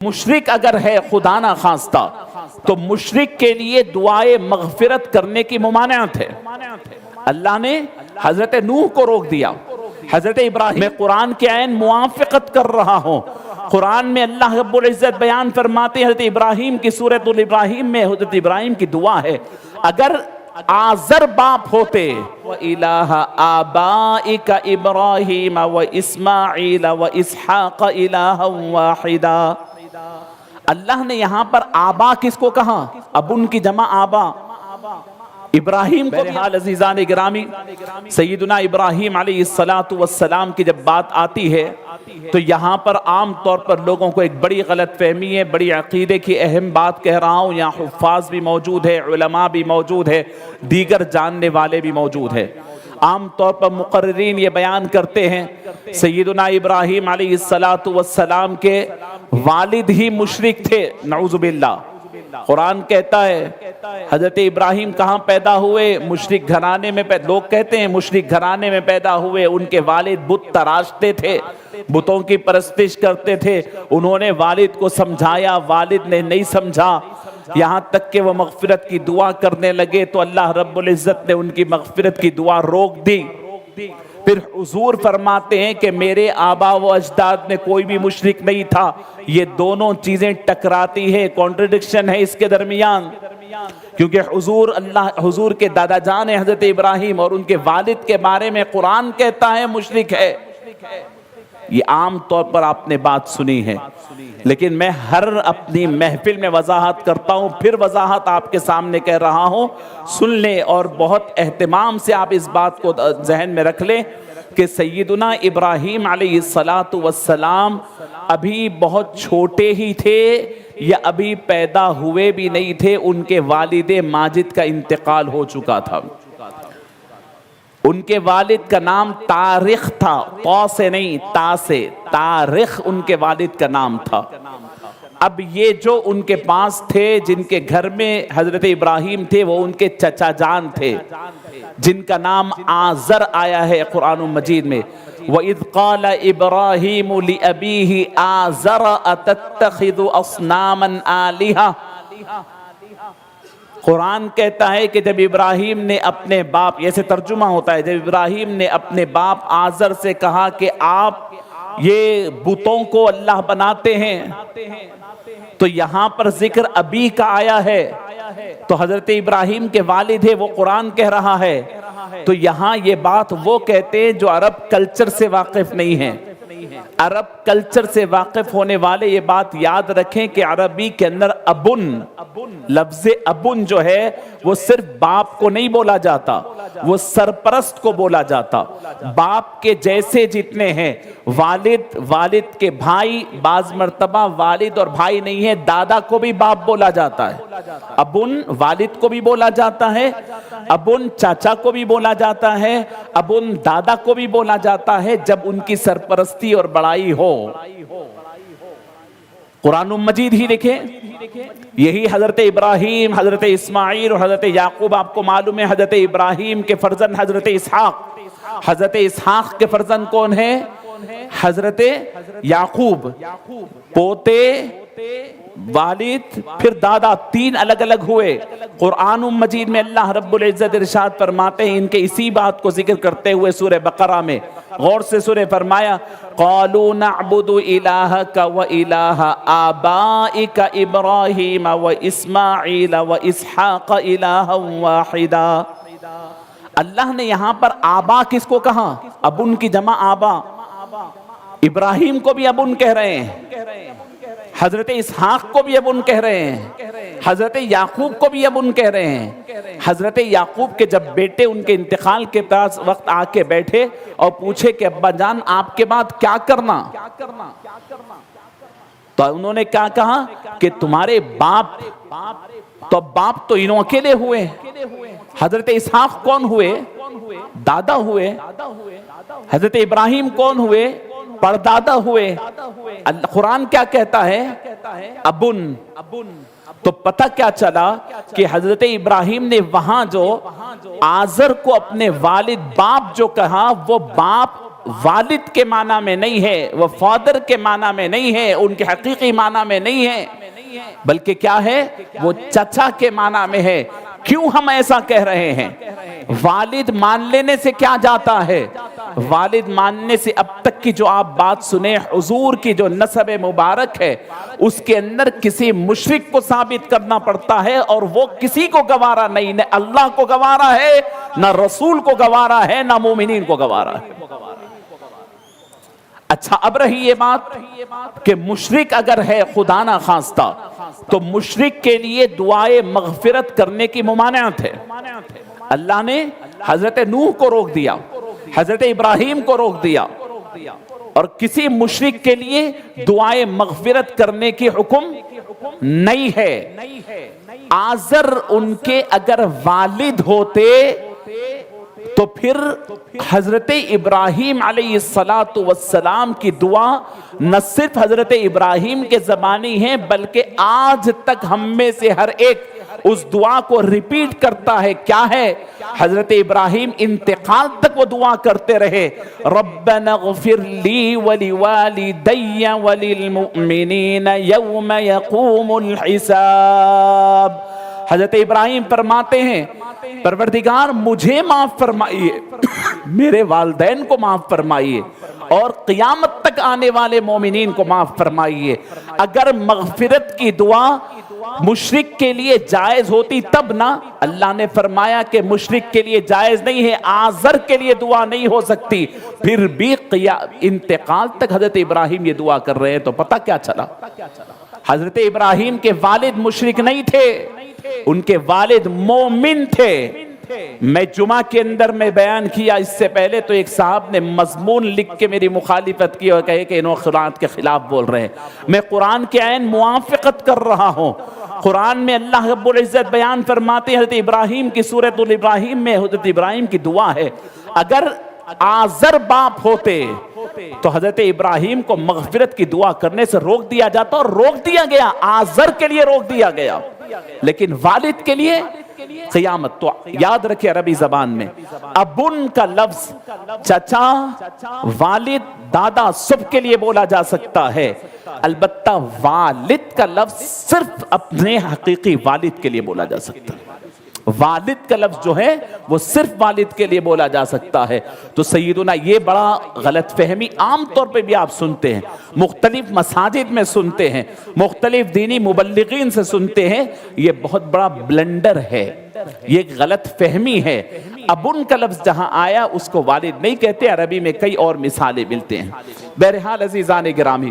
مشرک اگر ہے خدا نہ خواستہ تو مشرک کے لیے دعائے مغفرت کرنے کی ممانعت ہے۔ اللہ نے حضرت نوح کو روک دیا، حضرت ابراہیم میں قرآن کے عین موافقت کر رہا ہوں۔ قرآن میں اللہ رب العزت بیان فرماتے ہیں حضرت ابراہیم کی سورۃ الابراہیم میں حضرت ابراہیم کی دعا ہے، اگر آزر باپ ہوتے وَإِلَٰهَ آبَائِكَ إِبْرَاهِيمَ وَإِسْمَاعِيلَ وَإِسْحَاقَ إِلَٰهًا وَاحِدًا۔ اللہ نے یہاں پر آبا کس کو کہا؟ اب ان کی جمع آبا، ابراہیم کو بھی۔ عزیزان گرامی، سیدنا ابراہیم علیہ السلام کی جب بات آتی ہے تو یہاں پر عام طور پر لوگوں کو ایک بڑی غلط فہمی ہے، بڑی عقیدے کی اہم بات کہہ رہا ہوں، یہاں حفاظ بھی موجود ہے، علماء بھی موجود ہے، دیگر جاننے والے بھی موجود ہیں۔ عام طور پر مقررین یہ بیان کرتے ہیں سیدنا ابراہیم علیہ السلام کے والد ہی مشرک تھے، نعوذ باللہ۔ قرآن کہتا ہے حضرت ابراہیم کہاں پیدا ہوئے؟ مشرک گھرانے میں لوگ کہتے ہیں مشرک گھرانے میں پیدا ہوئے، ان کے والد بت تراشتے تھے، بتوں کی پرستش کرتے تھے، انہوں نے والد کو سمجھایا، والد نے نہیں سمجھا، یہاں تک کہ وہ مغفرت کی دعا کرنے لگے تو اللہ رب العزت نے ان کی مغفرت کی دعا روک دی۔ پھر حضور فرماتے ہیں کہ میرے آبا و اجداد میں کوئی بھی مشرک نہیں تھا۔ یہ دونوں چیزیں ٹکراتی ہیں، کانٹرڈکشن ہے اس کے درمیان، کیونکہ حضور کے دادا جان حضرت ابراہیم اور ان کے والد کے بارے میں قرآن کہتا ہے مشرک ہے۔ یہ عام طور پر آپ نے بات سنی ہے، لیکن میں ہر اپنی محفل میں وضاحت کرتا ہوں، پھر وضاحت آپ کے سامنے کہہ رہا ہوں، سن لیں اور بہت اہتمام سے آپ اس بات کو ذہن میں رکھ لیں کہ سیدنا ابراہیم علیہ السلام ابھی بہت چھوٹے ہی تھے یا ابھی پیدا ہوئے بھی نہیں تھے، ان کے والد ماجد کا انتقال ہو چکا تھا۔ ان کے والد کا نام تارخ تھا، طا سے نہیں تا سے، تارخ ان کے والد کا نام تھا۔ اب یہ جو ان کے پاس تھے، جن کے گھر میں حضرت ابراہیم تھے، وہ ان کے چچا جان تھے، جن کا نام آزر آیا ہے قرآن مجید میں۔ وَإِذْ قَالَ إِبْرَاهِيمُ لِأَبِيهِ آزَرَ أَتَتَّخِذُ أَصْنَامًا آلِهَةً۔ قرآن کہتا ہے کہ جب ابراہیم نے اپنے باپ، ایسے ترجمہ ہوتا ہے، جب ابراہیم نے اپنے باپ آزر سے کہا کہ آپ یہ بتوں کو اللہ بناتے ہیں، تو یہاں پر ذکر ابی کا آیا ہے، تو حضرت ابراہیم کے والد ہے، وہ قرآن کہہ رہا ہے۔ تو یہاں یہ بات وہ کہتے ہیں جو عرب کلچر سے واقف نہیں ہیں۔ عرب کلچر سے واقف ہونے والے یہ بات یاد رکھیں کہ عربی کے اندر ابن، لفظ ابن جو ہے وہ صرف باپ کو نہیں بولا جاتا، وہ سرپرست کو بولا جاتا۔ باپ کے جیسے جتنے ہیں، والد کے بھائی، بعض مرتبہ والد اور بھائی نہیں ہے، دادا کو بھی باپ بولا جاتا ہے۔ ابن والد کو بھی بولا جاتا ہے، ابن چاچا کو بھی بولا جاتا ہے، ابن دادا کو بھی بولا جاتا ہے جب ان کی سرپرستی اور بڑائی ہو۔ قرآن مجید ہی دیکھیں، یہی حضرت ابراہیم، حضرت اسماعیل اور حضرت یعقوب، آپ کو معلوم ہے حضرت ابراہیم کے فرزند حضرت اسحاق، حضرت اسحاق کے فرزند کون ہیں؟ حضرت یعقوب، پوتے، والد، پھر دادا، تین الگ الگ ہوئے۔ قرآن مجید میں اللہ رب العزت ارشاد فرماتے ہیں ان کے اسی بات کو ذکر کرتے ہوئے سورہ بقرہ میں، غور سے سورہ، فرمایا قَالُوا نَعْبُدُ إِلَٰهَكَ وَإِلَٰهَ آبَائِكَ إِبْرَاهِيمَ وَإِسْمَاعِيلَ وَإِسْحَاقَ إِلَٰهًا وَاحِدًا۔ اللہ نے یہاں پر آبا کس کو کہا؟ ابن کی جمع آبا۔ ابراہیم کو بھی ابن کہہ رہے ہیں، حضرت اسحاق کو بھی ابن کہہ رہے ہیں، حضرت یعقوب کو بھی ابن کہہ رہے ہیں۔ حضرت یعقوب کے جب بیٹے ان کے انتقال کے پاس وقت آ کے بیٹھے اور پوچھے کہ ابا جان آپ کے بعد کیا کرنا، تو انہوں نے کیا کہا کہ تمہارے باپ، تو باپ تو انہوں اکیلے ہوئے۔ حضرت اسحاق کون ہوئے؟ دادا ہوئے۔ حضرت ابراہیم کون ہوئے؟ پردادا ہوئے۔ قرآن کیا کہتا ہے؟ ابن۔ تو پتہ کیا چلا کہ حضرت ابراہیم نے وہاں جو آزر کو اپنے والد باپ جو کہا، وہ باپ والد کے معنی میں نہیں ہے، وہ فادر کے معنی میں نہیں ہے، ان کے حقیقی معنی میں نہیں ہے، بلکہ کیا ہے؟ وہ چچا کے معنی میں ہے۔ کیوں ہم ایسا کہہ رہے ہیں؟ والد مان لینے سے کیا جاتا ہے؟ والد ماننے سے اب تک کی جو آپ بات سنیں، حضور کی جو نسب مبارک ہے اس کے اندر کسی مشرک کو ثابت کرنا پڑتا ہے، اور وہ کسی کو گوارا نہیں، نہ اللہ کو گوارا ہے، نہ رسول کو گوارا ہے، نہ مومنین کو گوارا ہے۔ اچھا، اب رہی یہ بات کہ مشرک اگر ہے خدا نہ خواستہ تو مشرک کے لیے دعائے مغفرت کرنے کی ممانعت ہے۔ اللہ نے حضرت نوح کو روک دیا، حضرت ابراہیم کو روک دیا، اور کسی مشرک کے لیے دعائے مغفرت کرنے کی حکم نہیں ہے۔ آزر ان کے اگر والد ہوتے تو پھر حضرت ابراہیم علیہ السلام کی دعا نہ صرف حضرت ابراہیم کے زبانی ہیں، بلکہ آج تک ہم میں سے ہر ایک اس دعا کو ریپیٹ کرتا ہے۔ کیا ہے؟ حضرت ابراہیم انتقال تک وہ دعا کرتے رہے، ربنا اغفر لی ولوالدی وللمؤمنین یوم یقوم الحساب۔ حضرت ابراہیم فرماتے ہیں، پروردگار مجھے معاف فرمائیے، میرے والدین کو معاف فرمائیے، اور قیامت تک آنے والے مومنین کو معاف فرمائیے۔ اگر مغفرت کی دعا مشرک کے لیے جائز ہوتی تب نہ، اللہ نے فرمایا کہ مشرک کے لیے جائز نہیں ہے، آزر کے لیے دعا نہیں ہو سکتی، پھر بھی انتقال تک حضرت ابراہیم یہ دعا کر رہے ہیں، تو پتہ کیا چلا؟ حضرت ابراہیم کے والد مشرک نہیں تھے، ان کے والد مومن تھے۔ میں جمعہ کے اندر میں بیان کیا، اس سے پہلے تو ایک صاحب نے مضمون لکھ کے میری مخالفت کی اور کہے کہ انہوں قرآن کے خلاف بول رہے ہیں۔ میں قرآن کے عین موافقت کر رہا ہوں۔ قرآن میں اللہ رب العزت بیان فرماتے ہیں، حضرت ابراہیم کی سورۃ الابراہیم میں حضرت ابراہیم کی دعا ہے، اگر آزر باپ ہوتے تو حضرت ابراہیم کو مغفرت کی دعا کرنے سے روک دیا جاتا، اور روک دیا گیا، آزر کے لیے روک دیا گیا، لیکن والد کے لیے قیامت۔ تو یاد رکھیں عربی زبان میں ابن کا لفظ چچا، والد، دادا سب کے لیے بولا جا سکتا ہے، البتہ والد کا لفظ صرف اپنے حقیقی والد کے لیے بولا جا سکتا ہے۔ والد کا لفظ جو ہے وہ صرف والد کے لیے بولا جا سکتا ہے۔ تو سیدنا یہ بڑا غلط فہمی عام طور پہ بھی آپ سنتے ہیں، مختلف مساجد میں سنتے ہیں، مختلف دینی مبلغین سے سنتے ہیں، یہ بہت بڑا بلنڈر ہے، یہ غلط فہمی ہے۔ ابن کا لفظ جہاں آیا اس کو والد نہیں کہتے، عربی میں کئی اور مثالیں ملتے ہیں۔ بہرحال عزیزان گرامی،